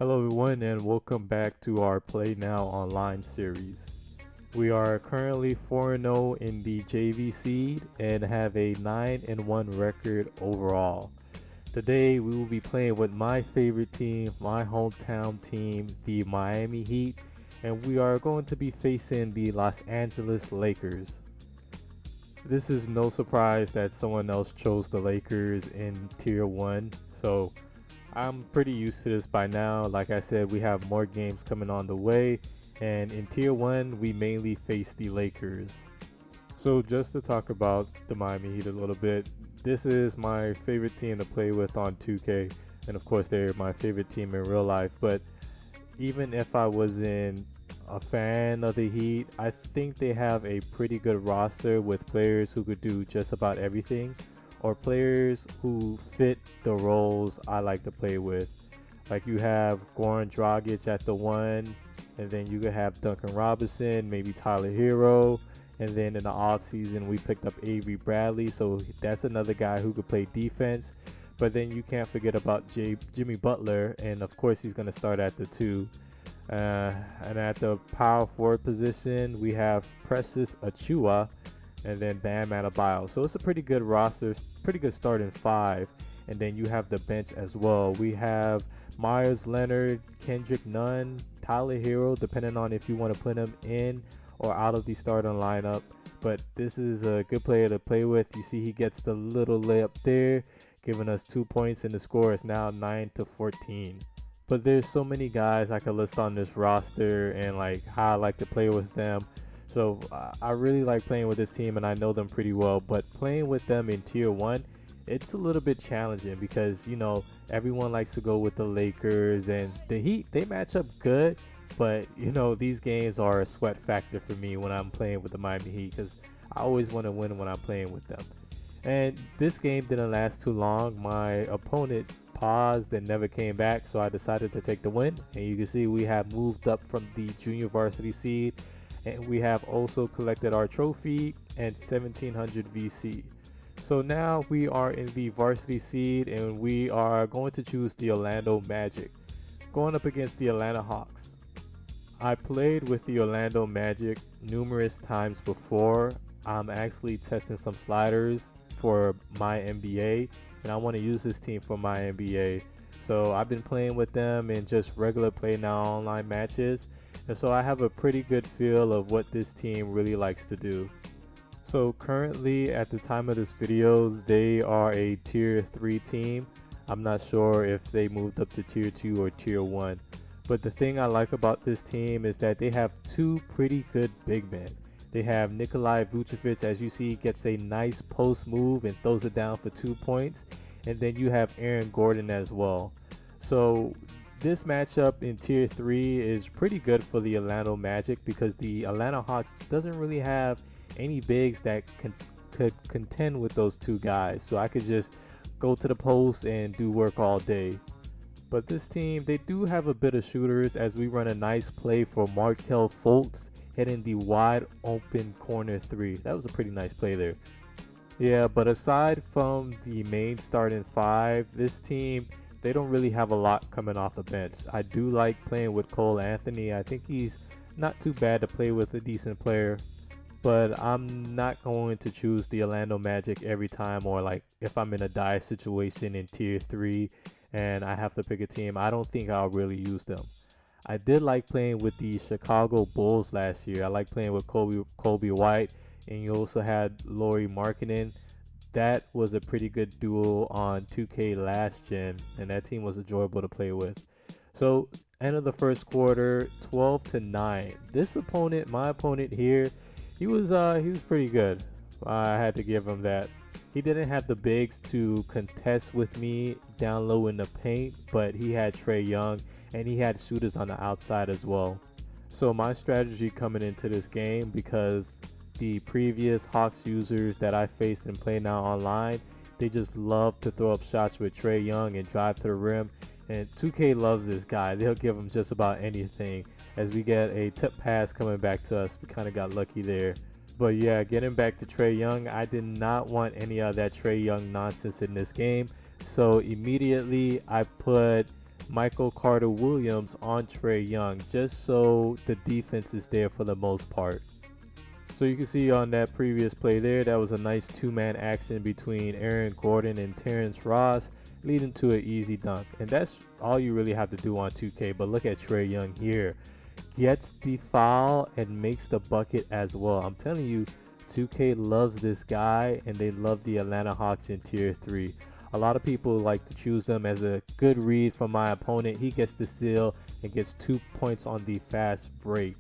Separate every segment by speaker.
Speaker 1: Hello everyone and welcome back to our Play Now Online series. We are currently 4-0 in the JV seed and have a 9-1 record overall. Today we will be playing with my favorite team, my hometown team, the Miami Heat, and we are going to be facing the Los Angeles Lakers. This is no surprise that someone else chose the Lakers in Tier 1, so I'm pretty used to this by now. Like I said, we have more games coming on the way, and in Tier 1, we mainly face the Lakers. So just to talk about the Miami Heat a little bit, this is my favorite team to play with on 2K, and of course they're my favorite team in real life, but even if I wasn't a fan of the Heat, I think they have a pretty good roster with players who could do just about everything, or players who fit the roles I like to play with. Like you have Goran Dragic at the 1, and then you could have Duncan Robinson, maybe Tyler Hero, and then in the offseason we picked up Avery Bradley, so that's another guy who could play defense. But then you can't forget about Jimmy Butler, and of course he's going to start at the 2. And at the power forward position, we have Precious Achua and then Bam Adebayo. So it's a pretty good roster, pretty good starting 5. And then you have the bench as well. We have Myers Leonard, Kendrick Nunn, Tyler Hero, depending on if you want to put him in or out of the starting lineup. But this is a good player to play with. You see he gets the little layup there, giving us 2 points, and the score is now 9-14. But there's so many guys I could list on this roster and like how I like to play with them. So I really like playing with this team and I know them pretty well. But playing with them in Tier 1, it's a little bit challenging because, you know, everyone likes to go with the Lakers and the Heat. They match up good. But, you know, these games are a sweat factor for me when I'm playing with the Miami Heat because I always want to win when I'm playing with them. And this game didn't last too long. My opponent paused and never came back, so I decided to take the win. And you can see we have moved up from the junior varsity seed, and we have also collected our trophy and 1700 VC. So now we are in the varsity seed, and we are going to choose the Orlando Magic, going up against the Atlanta Hawks. I played with the Orlando Magic numerous times before. I'm actually testing some sliders for my NBA, and I want to use this team for my NBA. So I've been playing with them in just regular Play Now online matches, and so I have a pretty good feel of what this team really likes to do. So currently at the time of this video, they are a Tier 3 team. I'm not sure if they moved up to Tier 2 or Tier 1. But the thing I like about this team is that they have 2 pretty good big men. They have Nikolai Vucevic, as you see, gets a nice post move and throws it down for 2 points. And then you have Aaron Gordon as well. So this matchup in Tier 3 is pretty good for the Atlanta Magic because the Atlanta Hawks doesn't really have any bigs that could contend with those 2 guys. So I could just go to the post and do work all day. But this team, they do have a bit of shooters as we run a nice play for Markelle Fultz hitting the wide open corner 3. That was a pretty nice play there. Yeah, but aside from the main starting 5, this team, they don't really have a lot coming off the bench. I do like playing with Cole Anthony. I think he's not too bad to play with, a decent player. But I'm not going to choose the Orlando Magic every time, or like if I'm in a dire situation in Tier 3 and I have to pick a team, I don't think I'll really use them. I did like playing with the Chicago Bulls last year. I like playing with Kobe White, and you also had Lauri Markkanen. That was a pretty good duo on 2K last gen, and that team was enjoyable to play with. So end of the first quarter, 12-9. This opponent, my opponent here, he was pretty good. I had to give him that. He didn't have the bigs to contest with me down low in the paint, but he had Trae Young and he had shooters on the outside as well. So my strategy coming into this game, because the previous Hawks users that I faced in Play Now Online, they just love to throw up shots with Trae Young and drive to the rim. And 2K loves this guy. They'll give him just about anything. As we get a tip pass coming back to us, we kind of got lucky there. But yeah, getting back to Trae Young, I did not want any of that Trae Young nonsense in this game. So immediately I put Michael Carter Williams on Trae Young, just so the defense is there for the most part. So you can see on that previous play there, that was a nice two-man action between Aaron Gordon and Terrence Ross, leading to an easy dunk. And that's all you really have to do on 2K. But look at Trae Young here. Gets the foul and makes the bucket as well. I'm telling you, 2K loves this guy, and they love the Atlanta Hawks in Tier 3. A lot of people like to choose them as a good read from my opponent. He gets the steal and gets 2 points on the fast break.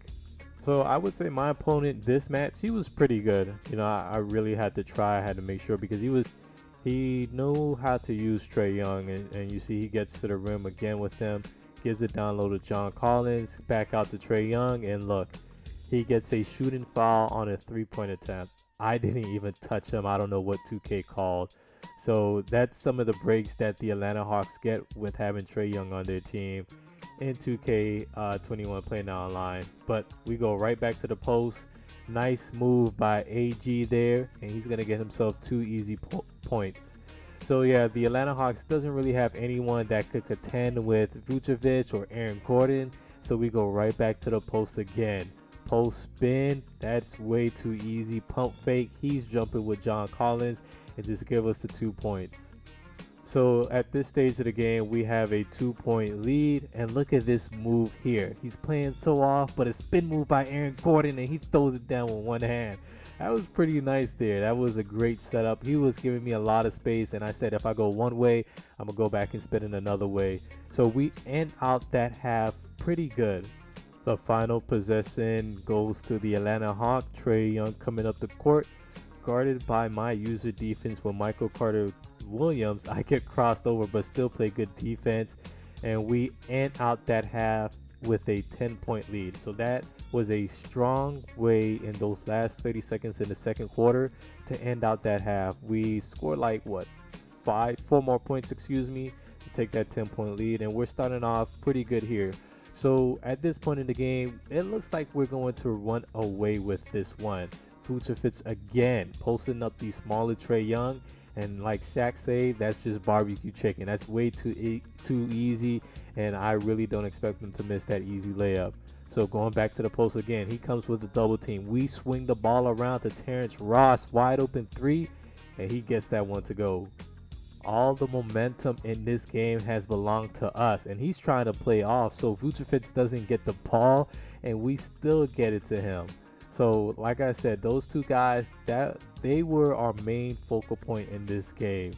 Speaker 1: So I would say my opponent this match, he was pretty good. You know, I really had to try. I had to make sure because he knew how to use Trae Young, and you see he gets to the rim again with him, gives it down low to John Collins, back out to Trae Young, and look, he gets a shooting foul on a 3-point attempt. I didn't even touch him. I don't know what 2K called. So that's some of the breaks that the Atlanta Hawks get with having Trae Young on their team in 2K21 Play Now Online. But we go right back to the post. Nice move by AG there, and he's going to get himself 2 easy points. So yeah, the Atlanta Hawks doesn't really have anyone that could contend with Vucevic or Aaron Gordon. So we go right back to the post again. Post spin, that's way too easy. Pump fake, he's jumping with John Collins and just give us the 2 points. So at this stage of the game, we have a 2-point lead, and look at this move here. He's playing so off, but a spin move by Aaron Gordon, and he throws it down with one hand. That was pretty nice there. That was a great setup. He was giving me a lot of space, and I said if I go one way, I'm going to go back and spin it another way. So we end out that half pretty good. The final possession goes to the Atlanta Hawks. Trae Young coming up the court, guarded by my user defense with Michael Carter Williams. I get crossed over but still play good defense, and we end out that half with a 10-point lead. So that was a strong way in those last 30 seconds in the second quarter to end out that half. We scored like what, 4 more points, excuse me, to take that 10-point lead, and we're starting off pretty good here. So at this point in the game, it looks like we're going to run away with this one. Vucevic again posting up the smaller Trae Young, and like Shaq say, that's just barbecue chicken. That's way too easy, and I really don't expect them to miss that easy layup. So going back to the post again, he comes with the double team. We swing the ball around to Terrence Ross, wide open 3, and he gets that one to go. All the momentum in this game has belonged to us, and he's trying to play off so Vucevic doesn't get the ball, and we still get it to him. So like I said, those two guys, that they were our main focal point in this game.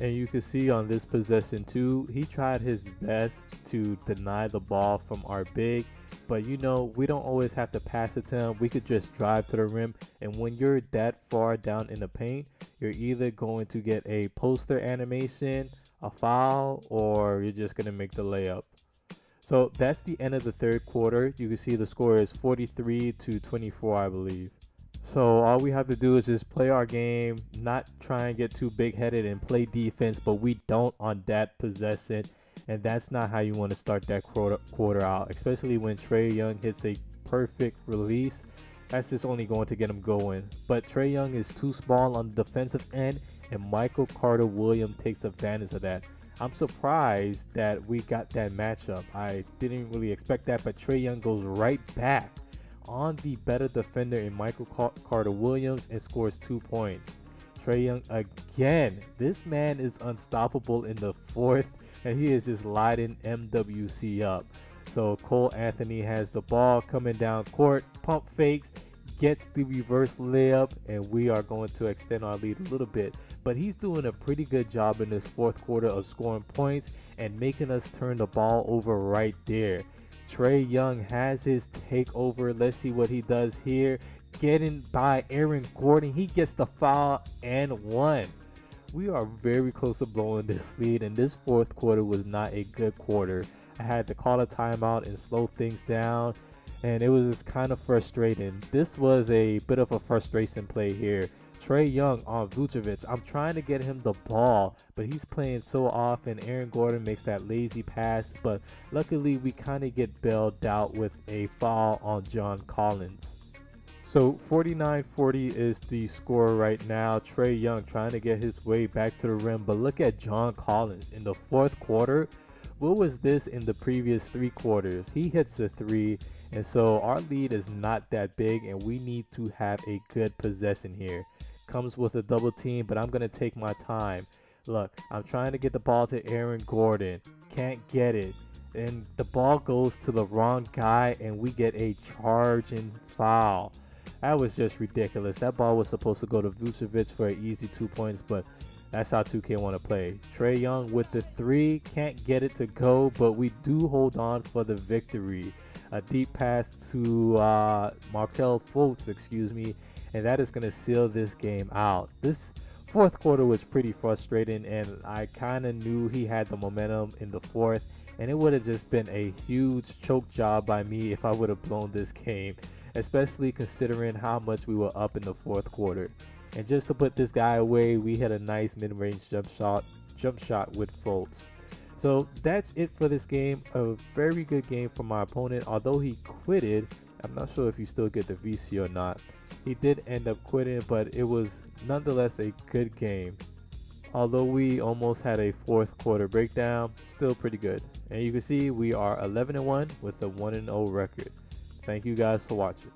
Speaker 1: And you can see on this possession too, he tried his best to deny the ball from our big, but you know, we don't always have to pass it to him. We could just drive to the rim, and when you're that far down in the paint, you're either going to get a poster animation, a foul, or you're just going to make the layup. So that's the end of the third quarter. You can see the score is 43-24, I believe. So all we have to do is just play our game, not try and get too big-headed and play defense, but we don't on that possession, and that's not how you want to start that quarter out, especially when Trae Young hits a perfect release. That's just only going to get him going. But Trae Young is too small on the defensive end, and Michael Carter Williams takes advantage of that. I'm surprised that we got that matchup. I didn't really expect that, but Trae Young goes right back on the better defender in Michael Carter Williams and scores 2 points. Trae Young again. This man is unstoppable in the fourth, and he is just lighting MWC up. So Cole Anthony has the ball coming down court, pump fakes, gets the reverse layup, and we are going to extend our lead a little bit. But he's doing a pretty good job in this fourth quarter of scoring points and making us turn the ball over right there. Trae Young has his takeover. Let's see what he does here. Getting by Aaron Gordon. He gets the foul and one. We are very close to blowing this lead, and this fourth quarter was not a good quarter. I had to call a timeout and slow things down, and it was just kind of frustrating. This was a bit of a frustration play here. Trae Young on Vucevic. I'm trying to get him the ball, but he's playing so off, and Aaron Gordon makes that lazy pass. But luckily, we kind of get bailed out with a foul on John Collins. So 49-40 is the score right now. Trae Young trying to get his way back to the rim, but look at John Collins in the fourth quarter. What was this in the previous 3 quarters? He hits a three, and so our lead is not that big, and we need to have a good possession here. Comes with a double team, but I'm going to take my time. Look, I'm trying to get the ball to Aaron Gordon. Can't get it. And the ball goes to the wrong guy, and we get a charging foul. That was just ridiculous. That ball was supposed to go to Vucevic for an easy 2 points, but that's how 2K want to play. Trae Young with the three. Can't get it to go, but we do hold on for the victory. A deep pass to Markelle Fultz, and that is going to seal this game out. This fourth quarter was pretty frustrating, and I kind of knew he had the momentum in the fourth, and it would have just been a huge choke job by me if I would have blown this game, especially considering how much we were up in the fourth quarter. And just to put this guy away, we had a nice mid-range jump shot with Fultz. So that's it for this game. A very good game from my opponent. Although he quitted, I'm not sure if you still get the VC or not. He did end up quitting, but it was nonetheless a good game. Although we almost had a fourth quarter breakdown, still pretty good. And you can see we are 11-1 with a 1-0 record. Thank you guys for watching.